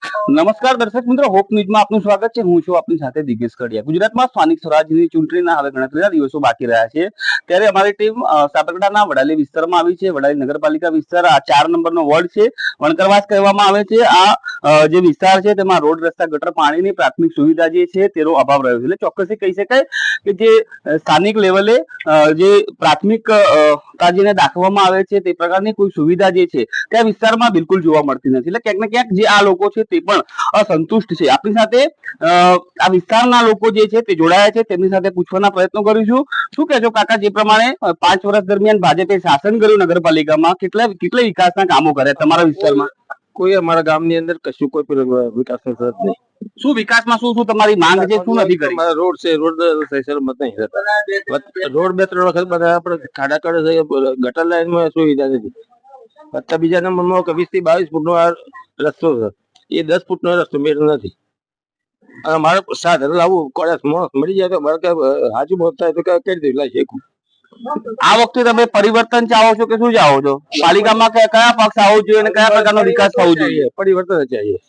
નમસ્કાર દર્શક મિત્રો, હોપ ન્યૂઝમાં આપનું સ્વાગત છે. હું છું આપની સાથે દિગેશ કડિયા. ગુજરાતમાં સ્થાનિક સ્વરાજ્યની ચૂંટણીના હવે ગણતરીના દિવસો બાકી રહ્યા છે, ત્યારે અમારી ટીમ સાબરકાંઠાના વડાલી વિસ્તારમાં આવી છે. વડાલી નગરપાલિકા વિસ્તાર આ 4 નંબરનો વોર્ડ છે, વણકરવાસ કહેવામાં આવે છે. આ જે વિસ્તાર છે તેમાં રોડ, રસ્તા, ગટર, પાણીની પ્રાથમિક સુવિધા જે છે તેનો અભાવ રહ્યો છે. એટલે ચોક્કસથી કહી શકાય કે જે સ્થાનિક લેવલે જે પ્રાથમિક જેને દાખવવામાં આવે છે તે પ્રકારની કોઈ સુવિધા જે છે ત્યાં વિસ્તારમાં બિલકુલ જોવા મળતી નથી. એટલે ક્યાંક ને ક્યાંક જે આ લોકો છે તે પણ અસંતુષ્ટ છે. આપણી સાથે આ વિસ્તારના લોકો જે છે તે જોડાયા છે, તેમની સાથે પૂછવાના પ્રયત્નો કરીશું. શું કહેશો કાકા, જે પ્રમાણે 5 વર્ષ દરમિયાન ભાજપે શાસન કર્યું નગરપાલિકામાં, કેટલા વિકાસના કામો કર્યા તમારા વિસ્તારમાં? કોઈ અમારા ગામની અંદર કશું કોઈ વિકાસ નહીં. શું વિકાસમાં શું તમારી માંગ છે, શું નથી કરી? રોડ છે, રોડ સહેસલમત નહીં થતા. રોડ 2-3 વખત બધા આપણે ખાડા કરે છે, ગટર લાઈનમાં સુવિધા નથી. અત્યારે બીજા નંબરમાં 20 થી 22 ફૂટનો આ રસ્તો છે, એ 10 ફૂટનો રસ્તો મેળ નથી. અને મારે સાધન લાવવું કોલેજ મળી જાય તો મારે હાજુ બોલતા તો કઈ રીતે લાવી શકું. આ વખતે તમે પરિવર્તન ચાહો છો કે શું ચાહો છો? પાલિકામાં કયા પક્ષ આવવો જોઈએ અને કયા પ્રકારનો વિકાસ થવો જોઈએ? પરિવર્તન ચાહીએ.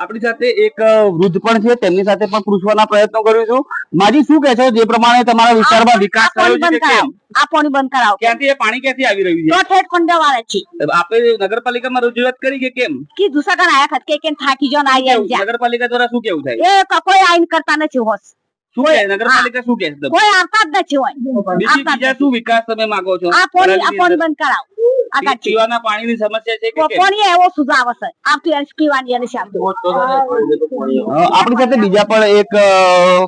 આપણી સાથે એક વૃદ્ધ પણ છે, તેમની સાથે પણ પૂછવાના પ્રયત્નો કરીશું. માજી, શું કહે છો, જે પ્રમાણે તમારા વિસ્તારમાં વિકાસ થયો છે કે કેમ? આ પાણી બંધ કરાવો. ક્યાંથી એ પાણી ક્યાંથી આવી રહ્યું છે? તો ઠેઠ કંડવાળા છે. આપણે નગરપાલિકામાં રજૂઆત કરી કે કેમ? કે દુસરા આયા ખત કે કેમ થાકી જો ના આયા જા. નગરપાલિકા દ્વારા શું કેવું થાય? એ કોઈ આઈન કરતા નથી હોસ. શું કહે નગરપાલિકા, શું કહે છે? કોઈ આવતા જ નથી હોય. બીજા શું વિકાસ તમે માંગો છો? આ પાણી બંધ કરાવો. પીવાના પાણીની સમસ્યા છે કે પાણી એવો સુધાર આવશે. આવતી વર્ષ પીવાની અને આપણી સાથે બીજા પણ એક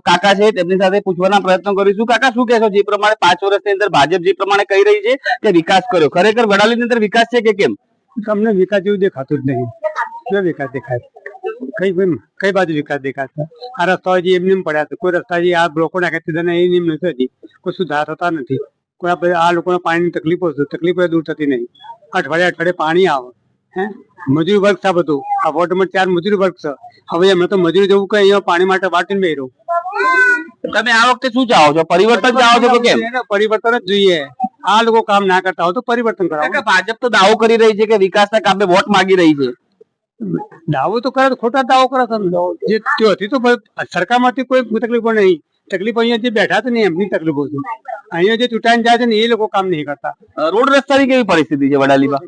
કાકા છે, તેમની સાથે પૂછવાના પ્રયત્નો કરીશું. કાકા, શું કહેશો, જે પ્રમાણે 5 વર્ષની અંદર ભાજપ જે પ્રમાણે કહી રહી છે કે વિકાસ કર્યો, ખરેખર વડાલીની અંદર વિકાસ છે કે કેમ? તમને વિકાસ જેવું દેખાતું જ નહીં. જો વિકાસ દેખાય કઈ બાજુ વિકાસ દેખાશે? આ રસ્તા હજી એમને પડ્યા છે. કોઈ રસ્તા આ બ્લોકો નાખે એમ નથી હજી કોઈ સુધાર થતા નથી. કોઈ આ લોકોને પાણીની તકલીફો દૂર થતી નહીં. અઠવાડિયે પાણી આવે. મજૂરી વર્ગ છે બધું. આ વોર્ડમાં 4 મજૂરી વર્ગ છે. હવે એમને તો મજૂરી જવું કે અહીંયા પાણી માટે વાટીને બેરો. તમે આ વખતે શું ચાહો છો? પરિવર્તન ચાહો છો કે કેમ? પરિવર્તન જ જોઈએ. આ લોકો કામ ના કરતા હોય તો પરિવર્તન કરાવો. ભાજપ તો દાવો કરી રહી છે કે વિકાસના કામે વોટ માંગી રહી છે. દાવો તો કરે, ખોટા દાવો કરે. જે ત્યાંથી તો સરકારમાંથી કોઈ તકલીફો નહીં. તકલીફો અહીંયા જે બેઠા છે ને એમની તકલીફો છે. અહીંયા જે ચૂંટાઈને જાય છે ને એ લોકો કામ નહીં કરતા. રોડ રસ્તાની કેવી પરિસ્થિતિ છે વડાલીમાં?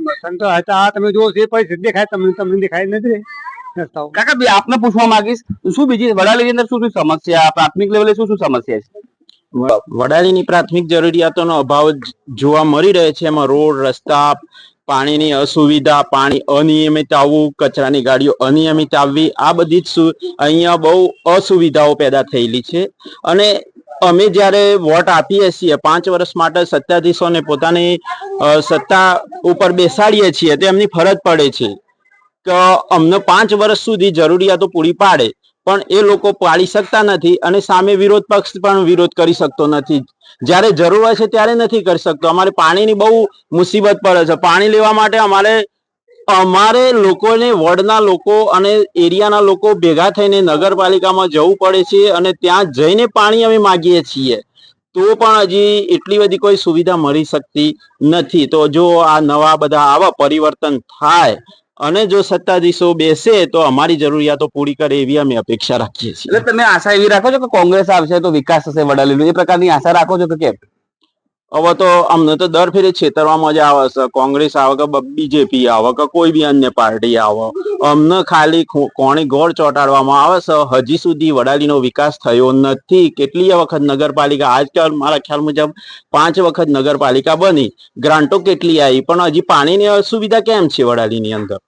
આ તમે જો જે પરિસ્થિતિ દેખાય તમને દેખાય નથી રસ્તાઓ. કાકા, આપને પૂછવા માંગીશ, શું બીજી વડાલીની અંદર શું સમસ્યા, પ્રાથમિક લેવલે શું સમસ્યા છે? વડાલીની પ્રાથમિક જરૂરિયાતોનો અભાવ જોવા મળી રહે છે. એમાં રોડ, રસ્તા, પાણીની અસુવિધા, પાણી અનિયમિત આવવું, કચરાની ગાડીઓ અનિયમિત આવવી, આ બધી જ અહીંયા બહુ અસુવિધાઓ પેદા થયેલી છે. અને અમે જ્યારે વોટ આપીએ છીએ 5 વર્ષ માટે સત્તાધીશોને પોતાની સત્તા ઉપર બેસાડીએ છીએ તો એમની ફરજ પડે છે કે અમને 5 વર્ષ સુધી જરૂરિયાતો પૂરી પાડે, પણ એ લોકો પાડી શકતા નથી. અને સામે વિરોધ પક્ષ પણ વિરોધ કરી શકતો નથી. જ્યારે જરૂર હોય છે ત્યારે નથી કરી શકતો. અમારે પાણીની બહુ મુસીબત પડે છે. પાણી લેવા માટે અમારે લોકોને, વોર્ડના લોકો અને એરિયાના લોકો ભેગા થઈને નગરપાલિકામાં જવું પડે છે અને ત્યાં જઈને પાણી અમે માગીએ છીએ, તો પણ હજી એટલી બધી કોઈ સુવિધા મળી શકતી નથી. તો જો આ નવા બધા આવા પરિવર્તન થાય અને જો સત્તાધીશો બેસે તો અમારી જરૂરિયાતો પૂરી કરે એવી અમે અપેક્ષા રાખીએ છીએ. એટલે તમે આશા એવી રાખો છો કે કોંગ્રેસ આવશે તો વિકાસ થશે વડાલીનો, એ પ્રકારની આશા રાખો છો કે કેમ? હવે તો અમને તો દર ફેરે છેતરવા મજા આવે છે. કોંગ્રેસ આવે કે બીજેપી આવે કે કોઈ બી અન્ય પાર્ટી આવે, અમને ખાલી કોણી ગોળ ચોંટાડવામાં આવે છે. હજી સુધી વડાલીનો વિકાસ થયો નથી. કેટલીય વખત નગરપાલિકા, આજકાલ મારા ખ્યાલ મુજબ 5 વખત નગરપાલિકા બની, ગ્રાન્ટો કેટલી આવી, પણ હજી પાણીની અસુવિધા કેમ છે વડાલીની અંદર?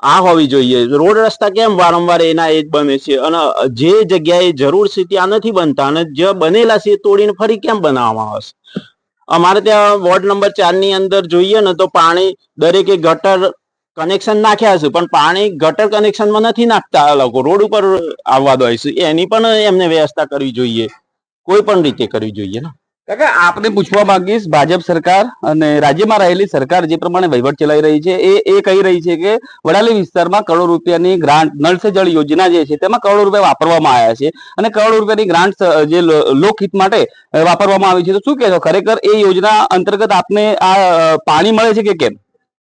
આ હોવી જોઈએ. રોડ રસ્તા કેમ વારંવાર એના એ જ બને છે અને જે જગ્યાએ જરૂર છે ત્યાં નથી બનતા, અને જે બનેલા છે એ તોડીને ફરી કેમ બનાવવામાં આવે છે? અમારે ત્યાં વોર્ડ નંબર 4 ની અંદર જોઈએ ને તો પાણી દરેકે ગટર કનેક્શન નાખ્યા છે, પણ પાણી ગટર કનેક્શનમાં નથી નાખતા. આ લોકો રોડ ઉપર આવવા દે છે. એની પણ એમને વ્યવસ્થા કરવી જોઈએ, કોઈ પણ રીતે કરવી જોઈએ ને. કાકા, આપને પૂછવા માંગીશ, ભાજપ સરકાર અને રાજ્યમાં રહેલી સરકાર જે પ્રમાણે વહીવટ ચલાવી રહી છે એ કહી રહી છે કે વડાલી વિસ્તારમાં કરોડ રૂપિયાની ગ્રાન્ટ, નળ સે જળ યોજના જે છે તેમાં કરોડ રૂપિયા વાપરવામાં આવ્યા છે અને કરોડ રૂપિયાની ગ્રાન્ટ જે લોકહિત માટે વાપરવામાં આવી છે. તો શું કહેશો, ખરેખર એ યોજના અંતર્ગત આપને આ પાણી મળે છે કે કેમ?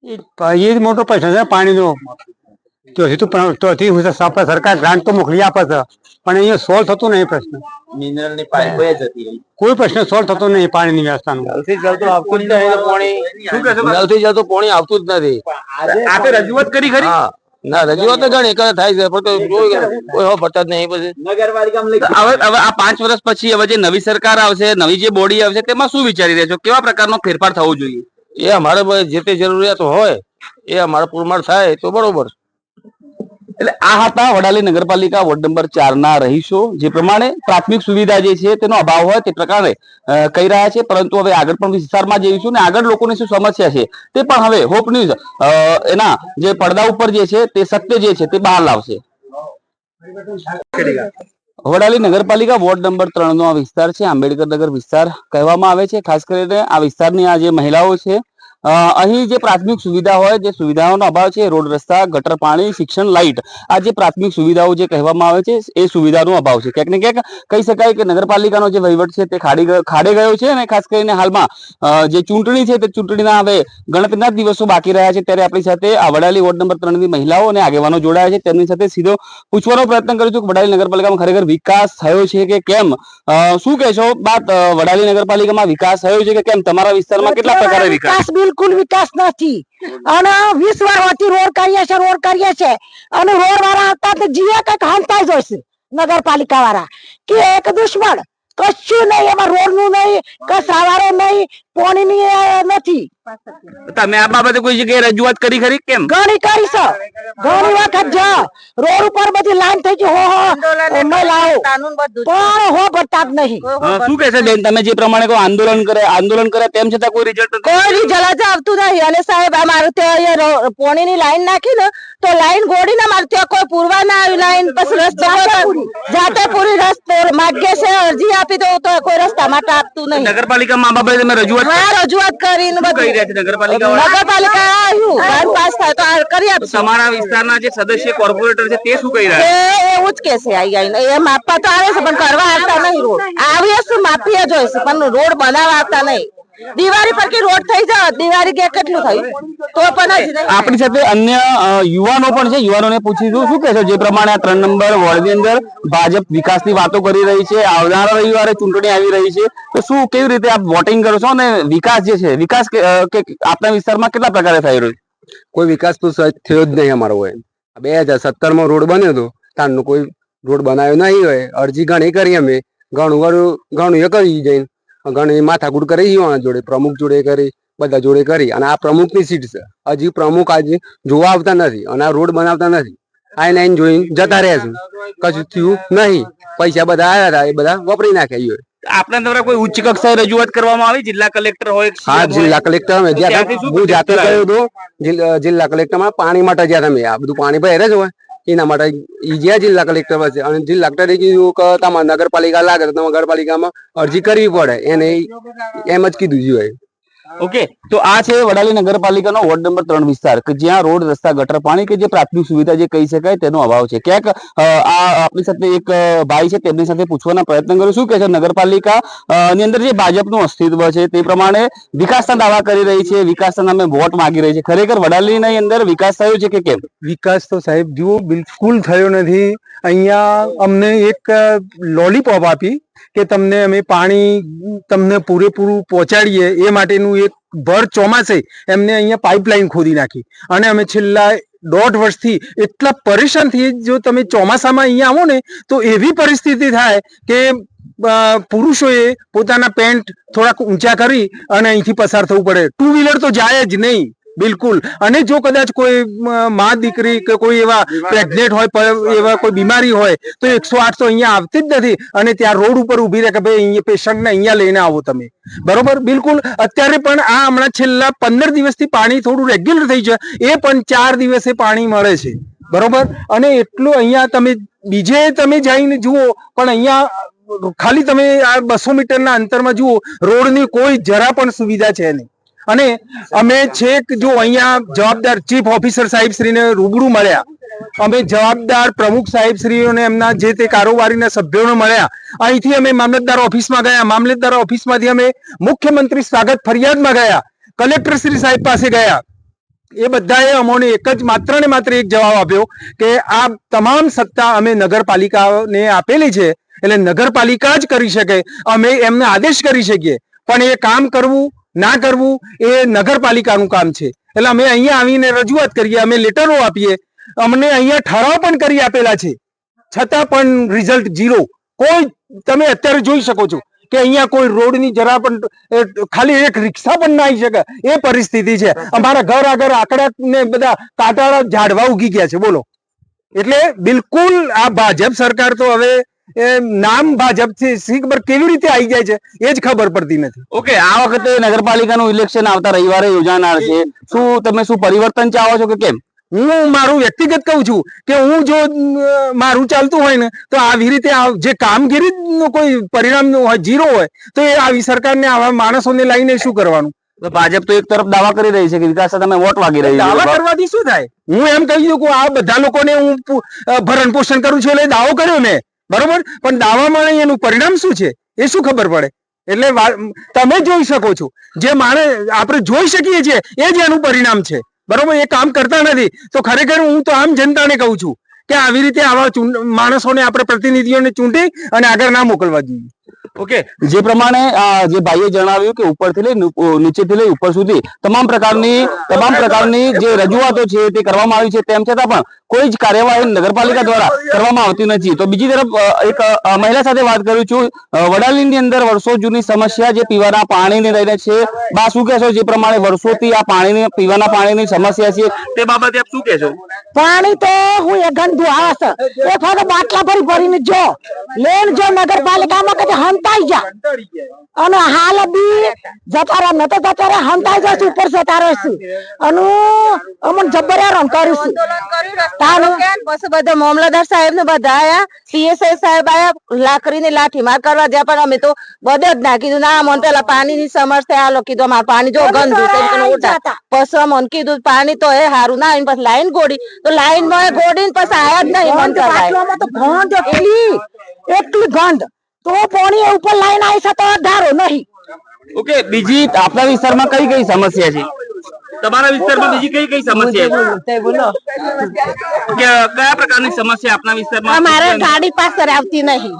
એ જ મોટો પ્રશ્ન છે પાણીનો. ત્યાંથી સરકાર ગ્રાન્ટ તો મોકલી આપે છે પણ અહીંયા સોલ્વ થતું નહીં પ્રશ્ન. મિનરલ ની પાઇપો એ જતી રહી. કોઈ પ્રશ્ન સોલ્વ થતો નહીં પાણીની વ્યવસ્થાનો. નલથી જલતું આવતું જ નથી પાણી. નલથી જલતું પાણી આવતું જ નથી. આપે રજૂઆત કરી ખરી? હા ના રજૂઆત તો ઘણી કરે થાય છે પણ કોઈ હો ભરતા જ નહીં પછી. હવે આ 5 વર્ષ પછી હવે જે નવી સરકાર આવશે, નવી જે બોડી આવશે, તેમાં શું વિચારી રહ્યા છો? કેવા પ્રકારનો ફેરફાર થવો જોઈએ? એ અમારે જે તે જરૂરિયાત હોય એ અમારે પૂરમાર થાય તો બરોબર. એટલે આ હતા વડાલી નગરપાલિકા વોર્ડ નંબર 4 ના રહીશો, જે પ્રમાણે પ્રાથમિક સુવિધા જે છે તેનો અભાવ હોય તે પ્રકારે કહી રહ્યા છે. પરંતુ હવે આગળ પણ વિસ્તારમાં જઈશું ને આગળ લોકોની શું સમસ્યા છે તે પણ હવે હોપ ન્યૂઝ એના જે પડદા ઉપર જે છે તે સત્ય જે છે તે બહાર લાવશે. વડાલી નગરપાલિકા વોર્ડ નંબર 3 નો આ વિસ્તાર છે, આંબેડકર નગર વિસ્તાર કહેવામાં આવે છે. ખાસ કરીને આ વિસ્તારની આ જે મહિલાઓ છે, અહીં જે પ્રાથમિક સુવિધા હોય, જે સુવિધાઓનો અભાવ છે, રોડ રસ્તા, ગટર પાણી, શિક્ષણ, લાઇટ, આ જે પ્રાથમિક સુવિધાઓ જે કહેવામાં આવે છે એ સુવિધાનો અભાવ છે. ક્યાંક ને ક્યાંક કહી શકાય કે નગરપાલિકાનો જે વહીવટ છે તે ખાડે ગયો છે. અને ખાસ કરીને હાલમાં જે ચૂંટણી છે તે ચૂંટણીના હવે ગણતરીના દિવસો બાકી રહ્યા છે, ત્યારે આપણી સાથે આ વડાલી વોર્ડ નંબર 3 ની મહિલાઓ અને આગેવાનો જોડાયા છે. તેમની સાથે સીધો પૂછવાનો પ્રયત્ન કરું છું કે વડાલી નગરપાલિકામાં ખરેખર વિકાસ થયો છે કે કેમ? શું કહેશો બાત, વડાલી નગરપાલિકામાં વિકાસ થયો છે કે કેમ? તમારા વિસ્તારમાં કેટલા પ્રકારે વિકાસ? બિલકુલ વિકાસ નથી. અને 20 વર્ષથી રોડ કરીએ છે અને રોડ વાળા આવતા તો જીએ કઈક હાલતા જ હોય છે નગરપાલિકા વાળા કે એક દુશ્મન કશું નહીં, એમાં રોડ નું નહીં, કસાવાળો નહીં, પાણીની નથી. તમે આ બાબતે કોઈ જગ્યાએ રજૂઆત કરી ખરી? કેમ? ઘણી કરી છે, ઘણી વખત જ રોડ ઉપર બધી લાઈન થઈ ગઈ, પણ હો ભરતા જ નહીં. શું કહેશે બેન, તમે જે પ્રમાણે કોઈ આંદોલન કરે તેમ છતાં કોઈ રિઝલ્ટ કોઈ રિઝલ્ટ આવતું નહીં. અને સાહેબ અમારે ત્યાં પાણીની લાઈન નાખી ને તો લાઈન ગોળી ના મારે ત્યાં કોઈ પૂરવા ના આવી લાઈન, પછી રસ્તો જાતે પૂરી રસ્તો માગે છે, અરજી આપી દો તો કોઈ રસ્તા માટે આપતું નહીં. નગરપાલિકામાં આ બાબતે તમે રજૂઆત કરીને બધું નગરપાલિકા આવ્યું ઘર પાસ થાય તો કરી આપશે. તમારા વિસ્તારના જે સદસ્ય કોર્પોરેટર છે તે શું કહી રહ્યા છે? એવું જ કે છે આવીને એ માપવા તો આવે છે પણ કરવા આવતા નહીં. રોડ આવીએ શું માપીએ જ હોય છે પણ રોડ બનાવવા આવતા નહીં. દિવાળી પર કે રોડ થઈ જાય, દિવાળી કે કેટલું થયું તો પણ આપણી સાથે અન્ય યુવાનો પણ છે, યુવાનોને પૂછીશું શું કહેશો જે પ્રમાણે આ 3 નંબર વોર્ડની અંદર ભાજપ વિકાસની વાતો કરી રહી છે, આવનારા રવિવારે ચૂંટણી આવી રહી છે, તો શું કેવી રીતે આપ વોટિંગ કરો છો? અને વિકાસ જે છે, વિકાસ આપણા વિસ્તારમાં કેટલા પ્રકારે થઈ રહ્યો છે? કોઈ વિકાસ તો થયો જ નહીં અમારો હોય. 2017 રોડ બન્યો હતો, તારનો કોઈ રોડ બનાવ્યો નહીં હોય. અરજી ઘણી કરી અમે, ઘણું એ કરી જઈને ઘણી માથાકૂટ કરી જોડે, પ્રમુખ જોડે કરી, બધા જોડે કરી. અને આ પ્રમુખની સીટ છે, હજી પ્રમુખ આજે જોવા આવતા નથી અને આ રોડ બનાવતા નથી. આઈને જોઈને જતા રહ્યા છે, કશું થયું નહીં. પૈસા બધા આવ્યા હતા એ બધા વપરી નાખ્યા. આપના દ્વારા કોઈ ઉચ્ચ કક્ષાએ રજૂઆત કરવામાં આવી? જિલ્લા કલેક્ટર હોય? હા, જિલ્લા કલેક્ટર અમે હું જાતે ગયો હતો. જિલ્લા કલેક્ટરમાં પાણી માટે જ્યાં તમે આ બધું પાણી ભરે જ હોય એના માટે જ્યાં જિલ્લા કલેક્ટર પાસે, અને જિલ્લા કલેક્ટરે કીધું કે તમારે નગરપાલિકા લાગે તો તમારે નગરપાલિકામાં અરજી કરવી પડે, એને એમ જ કીધું જોઈએ. ઓકે, તો આ છે વડાલી નગરપાલિકાનો વોર્ડ નંબર 3 વિસ્તાર કે જ્યાં રોડ રસ્તા ગટર પાણી કે જે પ્રાથમિક સુવિધા જે કહી શકાય તેનો અભાવ છે. ક્યાંક આ આપણી સાથે એક ભાઈ છે, તેમની સાથે પૂછવાના પ્રયત્ન કર્યો શું કે છે નગરપાલિકા ની અંદર જે ભાજપનું અસ્તિત્વ છે તે પ્રમાણે વિકાસના દાવા કરી રહી છે, વિકાસના નામે વોટ માંગી રહી છે. ખરેખર વડાલીની અંદર વિકાસ થયો છે કે કેમ? વિકાસ તો સાહેબ જુઓ બિલકુલ થયો નથી. અહીંયા અમને એક લોલીપોપ આપી કે તમને અમે પાણી તમને પૂરેપૂરું પહોંચાડીએ એ માટેનું એક ભર ચોમાસે એમને અહીંયા પાઇપલાઇન ખોદી નાખી. અને અમે છેલ્લા 1.5 વર્ષથી એટલા પરેશાન થઈએ. જો તમે ચોમાસામાં અહીંયા આવો ને તો એવી પરિસ્થિતિ થાય કે પુરુષોએ પોતાના પેન્ટ થોડાક ઊંચા કરી અને અહીંથી પસાર થવું પડે. 2 વ્હીલર તો જાય જ નહીં બિલકુલ. અને જો કદાચ કોઈ માં દીકરી કે કોઈ એવા પ્રેગ્નેન્ટ હોય, એવા કોઈ બીમારી હોય તો 108 તો અહીંયા આવતી જ નથી. અને ત્યાં રોડ ઉપર ઉભી રહે કે ભાઈ અહીંયા પેશન્ટને અહીંયા લઈને આવો તમે, બરોબર? બિલકુલ. અત્યારે પણ આ હમણાં છેલ્લા 15 દિવસથી પાણી થોડું રેગ્યુલર થઈ છે, એ પણ 4 દિવસે પાણી મળે છે, બરોબર? અને એટલું અહીંયા તમે બીજે તમે જઈને જુઓ પણ અહીંયા ખાલી તમે આ 200 મીટરના અંતરમાં જુઓ, રોડની કોઈ જરા પણ સુવિધા છે નહીં. અને અમે છેક જો અહીંયા જવાબદાર ચીફ ઓફિસર સાહેબ શ્રીને રૂબરૂ મળ્યા, અમે જવાબદાર પ્રમુખ સાહેબ શ્રીઓને એમના જે તે કારોબારીના સભ્યોને મળ્યા. અહીંથી અમે મામલતદાર ઓફિસમાં ગયા, મામલતદાર ઓફિસમાંથી અમે મુખ્યમંત્રી સ્વાગત ફરિયાદમાં ગયા, કલેક્ટર શ્રી સાહેબ પાસે ગયા, એ બધાએ અમોને એક જ માત્ર ને માત્ર એક જવાબ આપ્યો કે આ તમામ સત્તા અમે નગરપાલિકાને આપેલી છે, એટલે નગરપાલિકા જ કરી શકે, અમે એમને આદેશ કરી શકીએ, પણ એ કામ કરવું ના કરવું એ નગરપાલિકાનું કામ છે. એટલે અમે અહીંયા આવીને રજૂઆત કરીએ, અમે લેટરો આપીએ, અમને અહીંયા ઠરાવ પણ કરી આપેલા છે, છતાં પણ રિઝલ્ટ ઝીરો. કોઈ તમે અત્યારે જોઈ શકો છો કે અહીંયા કોઈ રોડની જરા પણ ખાલી એક રિક્ષા પણ ના આવી શકે એ પરિસ્થિતિ છે. અમારા ઘર આગળ આકડા ને બધા કાંટાળા ઝાડવા ઉગી ગયા છે. બોલો, એટલે બિલકુલ આ ભાજપ સરકાર તો હવે નામ ભાજપ થી ખબર કેવી રીતે આવી જાય છે એ જ ખબર પડતી નથી. ઓકે, આ વખતે નગરપાલિકાનું ઇલેક્શન આવતા રવિવારે યોજાનાર છે. શું પરિવર્તન ચાહો છો કે કેમ? હું મારું વ્યક્તિગત કહું છું કે હું જો મારું ચાલતું હોય ને તો આવી રીતે જે કામગીરી કોઈ પરિણામ હોય ઝીરો હોય તો એ આવી સરકારને આવા માણસોને લઈને શું કરવાનું? ભાજપ તો એક તરફ દાવા કરી રહી છે કે વિકાસ તમે વોટ વાગી રહી છે. દાવા કરવાથી શું થાય? હું એમ કહી દઉં કે આ બધા લોકોને હું ભરણ પોષણ કરું છું એટલે દાવો કર્યો મેં, બરોબર, પણ દાવામાં એનું પરિણામ શું છે એ શું ખબર પડે? એટલે તમે જોઈ શકો છો, જે માણસ આપણે જોઈ શકીએ છીએ એ જ એનું પરિણામ છે, બરોબર. એ કામ કરતા નથી તો ખરેખર હું તો આમ જનતાને કહું છું કે આવી રીતે આવા માણસોને આપણે પ્રતિનિધિઓને ચૂંટી અને આગળ ના મોકલવા જોઈએ. ઓકે, જે પ્રમાણે જે ભાઈએ જણાવ્યું કે ઉપરથી લઈ નીચેથી લઈ ઉપર સુધી તમામ પ્રકારની જે રજૂઆતો છે તે કરવામાં આવી છે, તેમ છતાં પણ કોઈ જ કાર્યવાહી નગરપાલિકા દ્વારા કરવામાં આવતી નથી. તો બીજી તરફ એક મહિલા સાથે વાત કરું છું. વડાલીની અંદર વર્ષો જૂની સમસ્યા જે પીવાના પાણીને લઈને છે, બા શું કહેશો? જે પ્રમાણે વર્ષોથી આ પીવાના પાણીની સમસ્યા છે તે બાબતે આપ શું કહેશો? પાણી તો હું એ ગંદુ આવે છે, એ ફક્ત બાટલા ભરીને જો લેન જો નગરપાલિકામાં કે હંતાઈ જા અને હાલ બી જતા રહે, નતો જતા રહે, હંતાઈ જશે, ઉપર જતા રહેશું અને અમન જબ્બર હેરાન કરીશું. પછી બધા મામલતદાર સાહેબ ને બધા આયા, પીએસઆઈ સાહેબ આયા, લાકડીની લાઠી માર કરવા જ્યાં, પણ અમે તો બધે જ ના કીધું ના મને પેલા પાણીની સમસ્યા આલો કીધું, અમારે પાણી જો ગંદુ છે. પછી મને કીધું પાણી તો એ સારું ના, પછી લાઈન ગોડી તો લાઈન માં ગોડી પછી આયા જ નહીં. મન ગંધ એટલી ગંધ તો પાણી ઉપર લાઈન આવી છે તો ધારો નહીં. ઓકે, બીજી આપણા વિસ્તારમાં કઈ કઈ સમસ્યા છે? તમારા વિસ્તારમાં બીજી કઈ કઈ સમસ્યા છે? કયા પ્રકારની સમસ્યા આપના વિસ્તારમાં? અમારે ગાડી પાસે આવતી નહીં,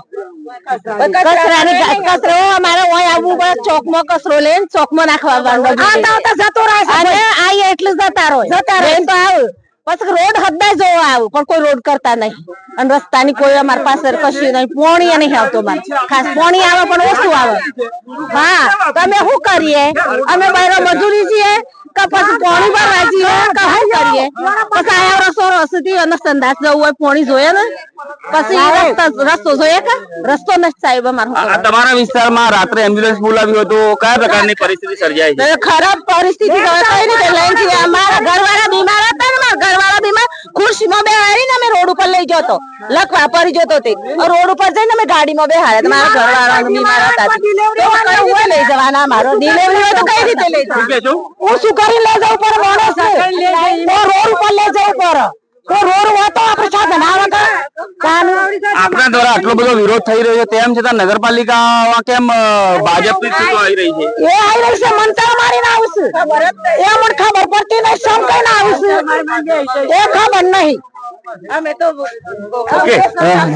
કચરો અમારે ઓય આવવું પડે, ચોકમાં કચરો લઈને ચોકમાં નાખવા જતો રહે અને આ એટલે જતા રહો તો આવું. પછી રોડ હદાય જોવા આવું પણ કોઈ રોડ કરતા નહીં, અને રસ્તાની કોઈ અમારી પાસે કશું નહીં. પોણી નહીં આવતો, મારે ખાસ પોણી આવે પણ ઓછું આવે. હા, તમે શું કરીએ? અમે બહાર મજૂરી છીએ કે પછી પોણી ભરવા જઈએ કે શું કરીએ? પછી આયા રસ્તો અને સંદાસ જવું હોય, પોણી જોઈએ ને, પછી રસ્તો જોઈએ કે રસ્તો નથી સાહેબ અમારો. તમારા વિસ્તારમાં રાત્રે એમ્બ્યુલન્સ બોલાવ્યું હતું, કયા પ્રકારની પરિસ્થિતિ સર્જાઈ છે? ખરાબ પરિસ્થિતિ કઈ રીતે લઈને છીએ? અમારા ઘરવાળા બીમાર હતા ને, મારા ઘરવાળા બીમાર ખુરશીમાં બેહાડીને અમે રોડ ઉપર લઈ જતો, લખવા પડી જતો તે રોડ ઉપર જઈને અમે ગાડીમાં બેહાડ્યા. મારા ઘરવાળા બીમાર હતા, લઈ જવાના અમારો ડિલિવરી હોય તો કઈ રીતે લઈ જવું? હું શું કરી લઈ જવું પડે? માણસ રોડ ઉપર લઈ જવું પડે તો રોડ હોતો આપણે સાધન આવે. આપણા દ્વારા આટલો બધો વિરોધ થઈ રહ્યો છે, તેમ છતાં નગરપાલિકામાં કેમ ભાજપની સીટો આવી રહી છે? એ આવી રહી છે, મંતર મારીને આવશે એ મને ખબર પડતી નહીં, સમ કઈને આવશે એ ખબર નહીં. ઓકે,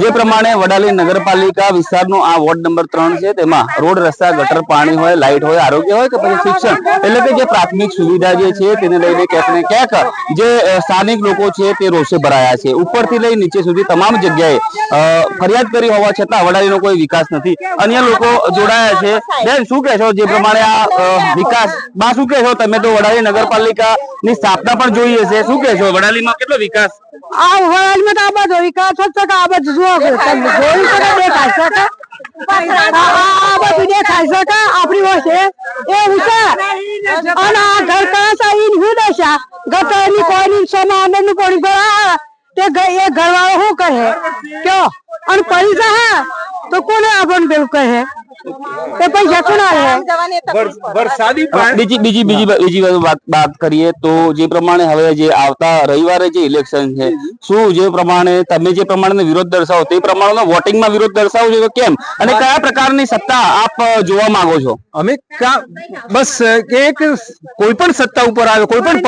જે પ્રમાણે વડાલી નગરપાલિકા વિસ્તારનો આ વોર્ડ નંબર 3 છે, તેમાં રોડ, રસ્તા, ગટર, પાણી હોય, લાઇટ હોય, આરોગ્ય હોય કે પછી શિક્ષણ, એટલે કે જે પ્રાથમિક સુવિધા જે છે તેને લઈને ક્યાંક ને ક્યાંક જે સ્થાનિક લોકો છે તે રોષે ભરાયા છે. ઉપરથી લઈ નીચે સુધી તમામ જગ્યાએ ફરિયાદ કરી હોવા છતાં વડાલીનો કોઈ વિકાસ નથી. અન્ય લોકો જોડાયા છે. બેન, શું કહેશો? જે પ્રમાણે આ વિકાસ, બા શું કહેશો? તમે તો વડાલી નગરપાલિકાની સ્થાપના પણ જોઈ હશે, શું કહેશો? વડાલીમાં કેટલો વિકાસ? આ વડાલીમાં તો આ બધો વિકાસ જ છે કે આ બધું જોયું છે, દેખાય છે કે આ બધું દેખાય છે કે આપણી વચ્ચે એવું છે. અને આ ઘર કયા હું દશા ગટરની કોઈની સોના અંદરની કોણી ભરા તે એ ઘરવાળો શું કહે કયો અને પૈસા હે તો કોને આપણને પેલું કહે તો પૈસા કોણ આલે જવાની તકલીફ પડે. વરસાદી પાણી બીજી વાત કરીએ તો જે પ્રમાણે હવે જે આવતા રવિવારે જે ઇલેક્શન છે, શું જે પ્રમાણે તમે જે પ્રમાણે વિરોધ દર્શાવો તે પ્રમાણે વોટિંગમાં વિરોધ દર્શાવો છો તો કેમ, અને કયા પ્રકારની સત્તા આપ જોવા માંગો છો? અમે બસ કે એક કોઈ પણ સત્તા ઉપર આવે, કોઈ પણ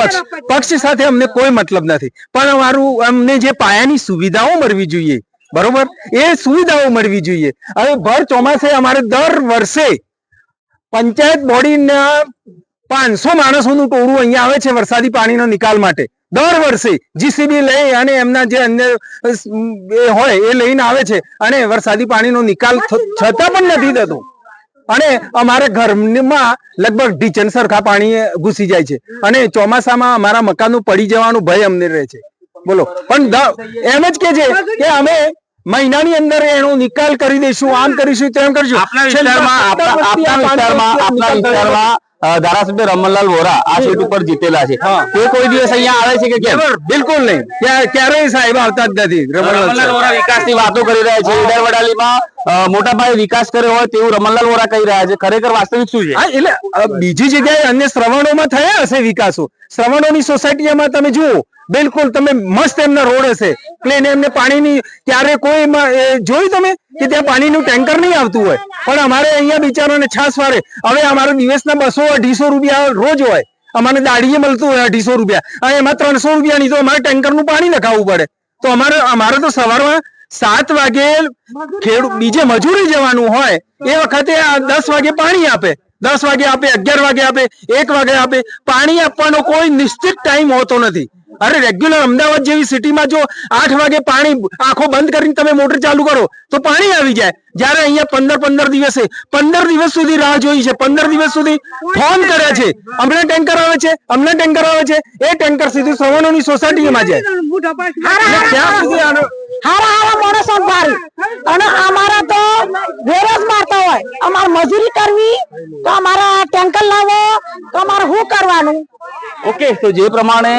પક્ષ સાથે અમને કોઈ મતલબ નથી, પણ અમારું અમને જે પાયાની સુવિધાઓ મળવી જોઈએ, બરોબર, એ સુવિધાઓ મળવી જોઈએ. હવે ભર ચોમાસે અમારે દર વર્ષે પંચાયત બોડીના 500 માણસોનું ટોળું અહીંયા આવે છે વરસાદી પાણીનો નિકાલ માટે. દર વર્ષે જીસીબી લઈ અને એમના જે અન્ય એ હોય એ લઈને આવે છે અને વરસાદી પાણીનો નિકાલ છતાં પણ નથી થતો. અને અમારા ઘરમાં લગભગ ઢીચણ સરખા પાણી ઘૂસી જાય છે અને ચોમાસામાં અમારા મકાનનું પડી જવાનું ભય અમને રહે છે. બોલો, પણ એમ જ કે છે કે અમે મહિનાની અંદર એનો નિકાલ કરી દઈશું, આમ કરીશું, તેમ કરીશું. આપના વિસ્તારમાં ધારાસભ્ય રમણલાલ વોરા આ સીટ ઉપર જીતેલા છે, તે કોઈ દિવસ અહીંયા આવે છે કે કેમ? બિલકુલ નહીં, ક્યારેય સાહેબ આવતા જ નથી. રમણલાલ વોરા વિકાસની વાતો કરી રહ્યા છે, ઈડર વડાલીમાં મોટા પાયે વિકાસ કર્યો હોય તેવું રમણલાલ વોરા કહી રહ્યા છે. ખરેખર વાસ્તવિક શું છે? હા, એટલે બીજી જગ્યાએ અન્ય શ્રવણોમાં થયા હશે વિકાસો. શ્રવણોની સોસાયટીમાં તમે જુઓ, બિલકુલ તમે મસ્ત એમના રોડ હશે, પ્લેન, એમને પાણીની ક્યારે કોઈ જોયું તમે કે ત્યાં પાણીનું ટેન્કર નહીં આવતું હોય, પણ અમારે અહીંયા બિચારાને છાસ વારે. હવે અમારો દિવસના 200-250 રૂપિયા રોજ હોય, અમારે દાડીએ મળતું હોય 250 રૂપિયા, અને એમાં 300 રૂપિયાની તો અમારે ટેન્કરનું પાણી નખાવવું પડે. તો અમારે તો સવારમાં 7 વાગે બીજે મજૂરી જવાનું હોય એ વખતે 10 વાગે પાણી આપે, 10 વાગે આપે, 11 વાગે આપે, 1 વાગે આપે. પાણી આપવાનો કોઈ નિશ્ચિત ટાઈમ હોતો નથી. અરે રેગ્યુલર અમદાવાદ જેવી સિટીમાં જો 8 વાગે પાણી આંખો બંધ કરીને તમે મોટર ચાલુ કરો તો પાણી આવી જાય, જયારે અહીંયા 15 દિવસે 15 દિવસ સુધી રાહ જોઈ છે, 15 દિવસ સુધી ફોન કરે છે, અમને ટેન્કર આવે છે, અમને ટેન્કર આવે છે. એ ટેન્કર સીધું સવર્ણોની સોસાયટીમાં જાય. ત્યાં સુધી હારા માણસો ભારી, અને અમારા તો બેરોજ મારતા હોય, અમારે મજૂરી કરવી તો અમારા ટેન્કર લાવો તો અમારે શું કરવાનું? ઓકે, તો જે પ્રમાણે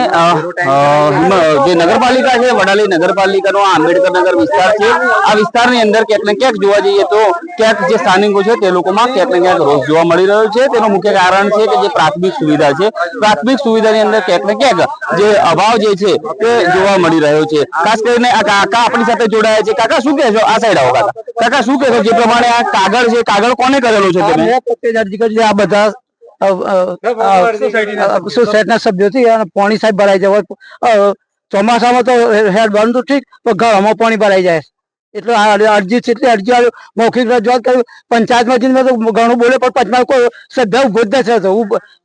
જે નગરપાલિકા છે, વડાલી નગરપાલિકાનો આંબેડકર નગર વિસ્તાર છે, આ વિસ્તારની અંદર ક્યાંક ને ક્યાંક જોવા જઈએ તો ક્યાંક જે સ્થાનિકો છે તે લોકોમાં ક્યાંક ને ક્યાંક રોષ જોવા મળી રહ્યો છે. તેનું મુખ્ય કારણ છે કે જે પ્રાથમિક સુવિધા છે, પ્રાથમિક સુવિધાની અંદર ક્યાંક ને ક્યાંક જે અભાવ જે છે તે જોવા મળી રહ્યો છે. ખાસ કરીને આ કાકા આપણી સાથે જોડાયા છે. કાકા શું કહેશો? આ સાઈડ આવો કાકા. કાકા શું કહેશો? જે પ્રમાણે આ કાગળ છે, કાગળ કોને કરેલો છે તમે? અરજી કરી આ બધા સોસાયટીના સભ્યોથી અને પાણી સાહેબ ભરાઈ જાય. ચોમાસામાં તો હેડ બંધ તો ઠીક, પણ ઘરમાં પાણી ભરાઈ જાય. એટલે અરજી છે, એટલે અરજી આવ્યો, મૌખિક રજૂઆત કર્યું, પંચાયતમાં જઈને તો ઘણું બોલે, પણ પંચમાં કોઈ સભ્ય ઉભો જ નથી થતો.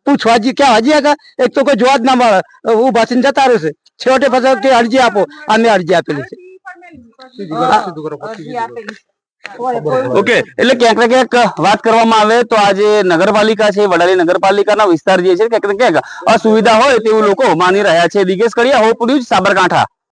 પૂછવા ક્યાં હજી હતા, એક તો કોઈ જોવા જ ના મળે, ઉભા થઈને જતા રહેશે. છેવટે પછી કે અરજી આપો, અમે અરજી આપેલી છે. ઓકે, એટલે ક્યાંક ને ક્યાંક વાત કરવામાં આવે તો આ જે નગરપાલિકા છે, વડાલી નગરપાલિકાના વિસ્તાર જે છે, ક્યાંક ને ક્યાંક અસુવિધા હોય તેવું લોકો માની રહ્યા છે. દિગેશ કડિયા, હોપ ન્યૂઝ, સાબરકાંઠા.